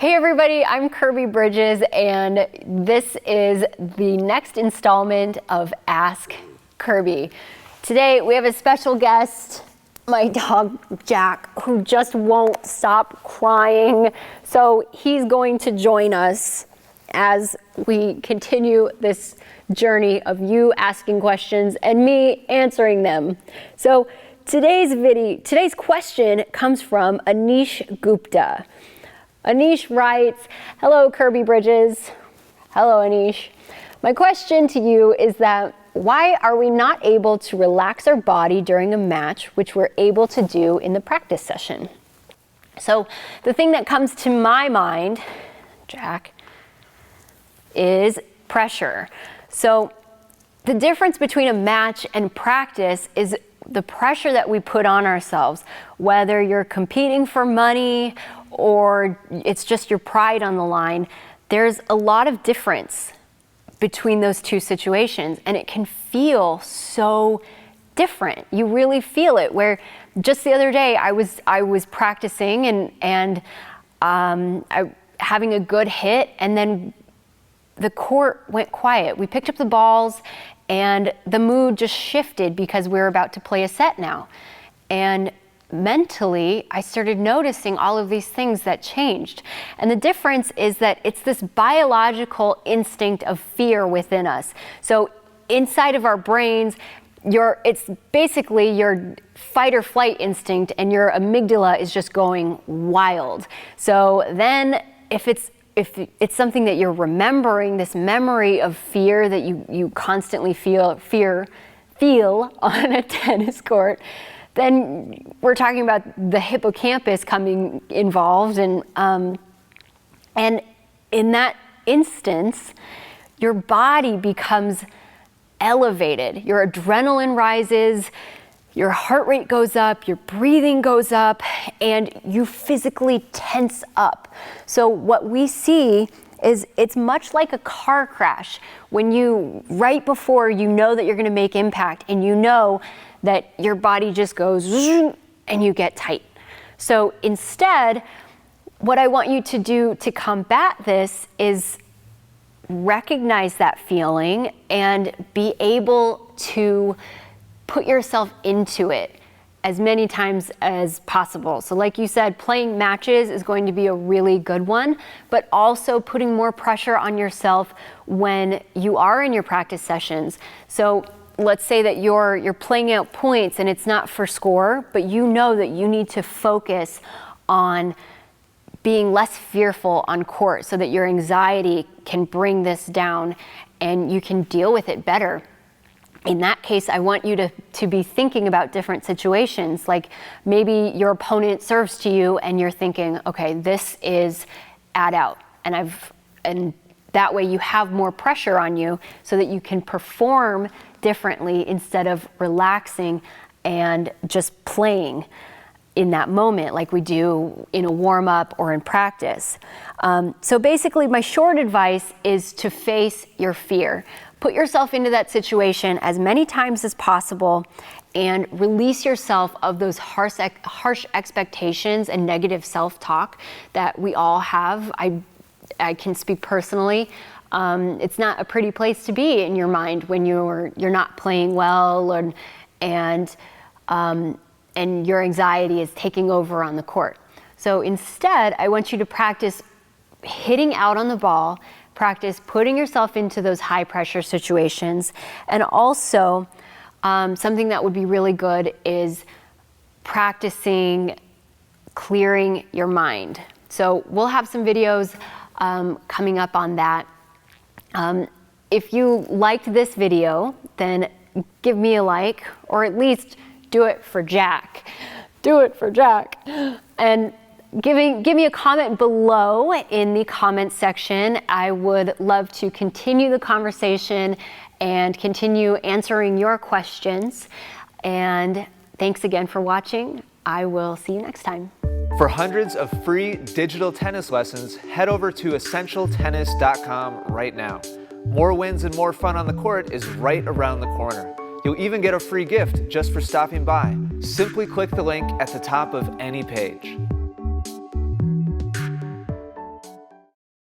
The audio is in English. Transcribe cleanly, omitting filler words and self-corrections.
Hey everybody, I'm Kirby Bridges, and this is the next installment of Ask Kirby. Today we have a special guest, my dog Jack, who just won't stop crying. So he's going to join us as we continue this journey of you asking questions and me answering them. So today's question comes from Anish Gupta. Anish writes, "Hello Kirby Bridges." Hello Anish. My question to you is that why are we not able to relax our body during a match, which we're able to do in the practice session? So the thing that comes to my mind, Jack, is pressure. So the difference between a match and practice is the pressure that we put on ourselves, whether you're competing for money or it's just your pride on the line. There's a lot of difference between those two situations, and it can feel so different. You really feel it. Where just the other day I was practicing and having a good hit, and then the court went quiet. We picked up the balls and the mood just shifted because we were about to play a set now. And mentally, I started noticing all of these things that changed. And the difference is that it's this biological instinct of fear within us. So inside of our brains, it's basically your fight or flight instinct, and your amygdala is just going wild. So then if it's something that you're remembering, this memory of fear that you constantly feel on a tennis court, then we're talking about the hippocampus coming involved, and in that instance, your body becomes elevated. Your adrenaline rises, your heart rate goes up, your breathing goes up, and you physically tense up. So what we see is it's much like a car crash when right before you know that you're going to make impact, and you know that your body just goes and you get tight. So instead, what I want you to do to combat this is recognize that feeling and be able to put yourself into it as many times as possible. So like you said, playing matches is going to be a really good one, but also putting more pressure on yourself when you are in your practice sessions. So let's say that you're playing out points and it's not for score, but you know that you need to focus on being less fearful on court so that your anxiety can bring this down and you can deal with it better. In that case, I want you to be thinking about different situations. Like maybe your opponent serves to you and you're thinking, okay, this is ad out, and that way you have more pressure on you so that you can perform differently instead of relaxing and just playing in that moment like we do in a warm-up or in practice. So basically my short advice is to face your fear. Put yourself into that situation as many times as possible and release yourself of those harsh expectations and negative self-talk that we all have. I can speak personally. It's not a pretty place to be in your mind when you're not playing well, and your anxiety is taking over on the court. So instead, I want you to practice hitting out on the ball, practice putting yourself into those high pressure situations, and also something that would be really good is practicing clearing your mind. So we'll have some videos coming up on that. If you liked this video, then give me a like, or at least do it for Jack. Do it for Jack. And give me a comment below in the comment section. I would love to continue the conversation and continue answering your questions. And thanks again for watching. I will see you next time. For hundreds of free digital tennis lessons, head over to essentialtennis.com right now. More wins and more fun on the court is right around the corner. You'll even get a free gift just for stopping by. Simply click the link at the top of any page.